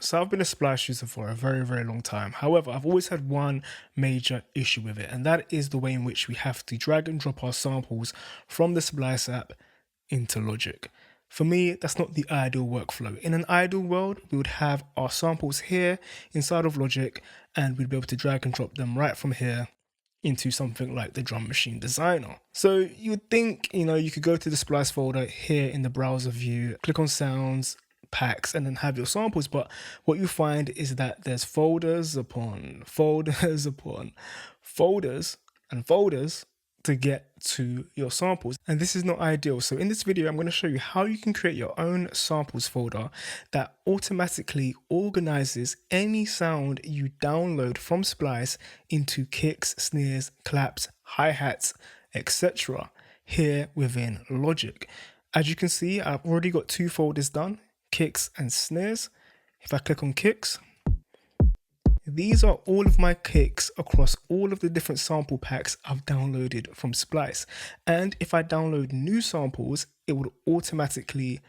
So I've been a Splice user for a very, very long time. However, I've always had one major issue with it, and that is the way in which we have to drag and drop our samples from the Splice app into Logic. For me, that's not the ideal workflow. In an ideal world, we would have our samples here inside of Logic, and we'd be able to drag and drop them right from here into something like the Drum Machine Designer. So you would think, you could go to the Splice folder here in the browser view, click on Sounds, Packs, and then have your samples. But what you find is that there's folders upon folders upon folders and folders to get to your samples, and this is not ideal. So in this video, I'm going to show you how you can create your own samples folder that automatically organizes any sound you download from Splice into kicks, snares, claps, hi-hats, etc. here within Logic. As you can see, I've already got two folders done, kicks and snares. If I click on kicks, these are all of my kicks across all of the different sample packs I've downloaded from Splice. And if I download new samples, it would automatically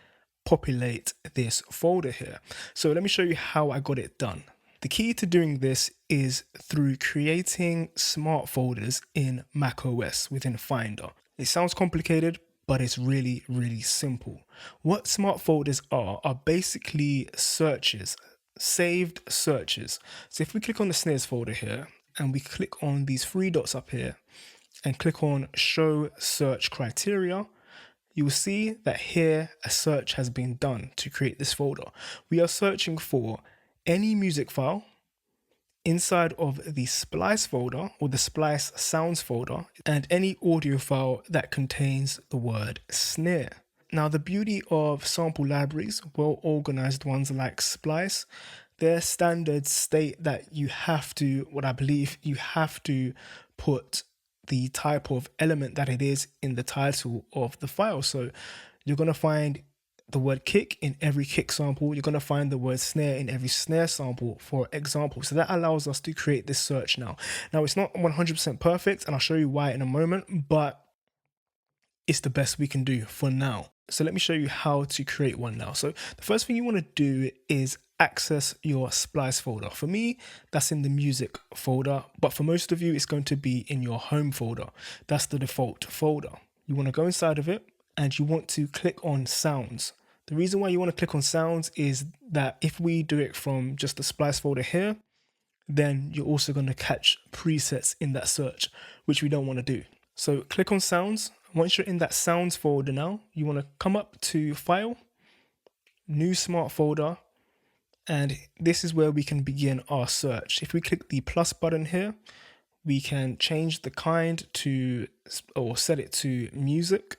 populate this folder here. So let me show you how I got it done. The key to doing this is through creating smart folders in macOS within Finder. It sounds complicated, but it's really, really simple. What smart folders are basically searches, saved searches. So if we click on the snares folder here and we click on these three dots up here and click on show search criteria, you will see that here a search has been done to create this folder. We are searching for any music file inside of the Splice folder or the Splice sounds folder and any audio file that contains the word snare. Now, the beauty of sample libraries, well-organized ones like Splice, their standards state that you have to put the type of element that it is in the title of the file. So you're going to find the word kick in every kick sample. You're going to find the word snare in every snare sample, for example. So that allows us to create this search now. Now, it's not 100% perfect, and I'll show you why in a moment, but it's the best we can do for now. So let me show you how to create one now. So the first thing you want to do is access your Splice folder. For me, that's in the music folder, but for most of you, it's going to be in your home folder. That's the default folder. You want to go inside of it and you want to click on sounds. The reason why you want to click on sounds is that if we do it from just the Splice folder here, then you're also going to catch presets in that search, which we don't want to do. So click on sounds. Once you're in that sounds folder now, you want to come up to File, New Smart Folder, and this is where we can begin our search. If we click the plus button here, we can change the kind to, or set it to music.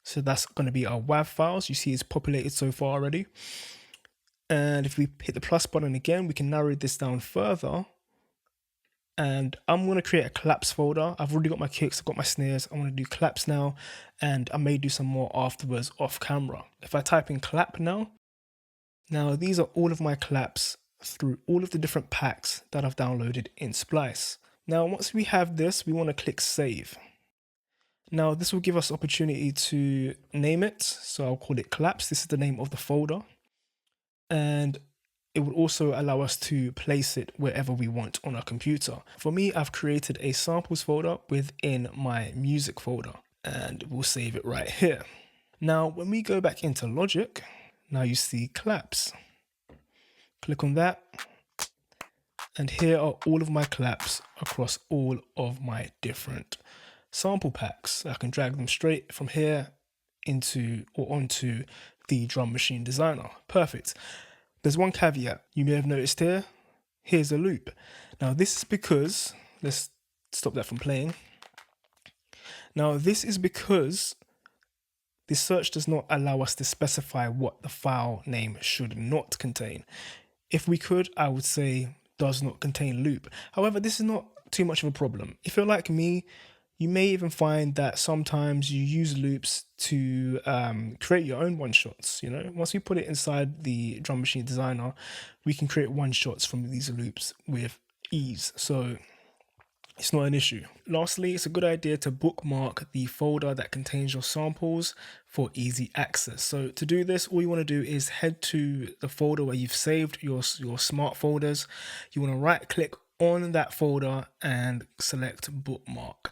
So that's going to be our WAV files. You see it's populated so far already. And if we hit the plus button again, we can narrow this down further. And I'm going to create a claps folder. I've already got my kicks, I've got my snares. I want to do claps now, and I may do some more afterwards off camera. If I type in clap now these are all of my claps through all of the different packs that I've downloaded in Splice. Now, once we have this, we want to click save. Now, this will give us opportunity to name it. So I'll call it claps. This is the name of the folder. And it would also allow us to place it wherever we want on our computer. For me, I've created a samples folder within my music folder, and we'll save it right here. Now, when we go back into Logic, now you see claps. Click on that, and here are all of my claps across all of my different sample packs. I can drag them straight from here into or onto the Drum Machine Designer. Perfect. There's one caveat you may have noticed here. Here's a loop. Now this is because, let's stop that from playing. Now this is because this search does not allow us to specify what the file name should not contain. If we could, I would say does not contain loop. However, this is not too much of a problem. If you're like me, you may even find that sometimes you use loops to create your own one-shots. Once we put it inside the Drum Machine Designer, we can create one-shots from these loops with ease. So it's not an issue. Lastly, it's a good idea to bookmark the folder that contains your samples for easy access. So to do this, all you want to do is head to the folder where you've saved your smart folders. You want to right click on that folder and select bookmark.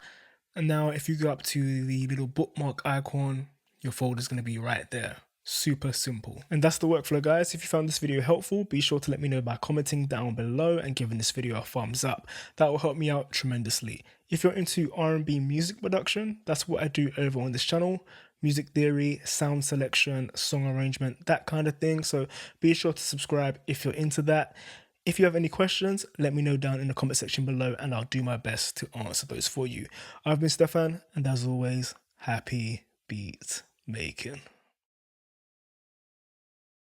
And now if you go up to the little bookmark icon, your folder is going to be right there. Super simple. And that's the workflow, guys. If you found this video helpful, be sure to let me know by commenting down below and giving this video a thumbs up. That will help me out tremendously. If you're into R&B music production, that's what I do over on this channel. Music theory, sound selection, song arrangement, that kind of thing. So be sure to subscribe if you're into that. If you have any questions, let me know down in the comment section below and I'll do my best to answer those for you. I've been Stefan, and as always, happy beat making.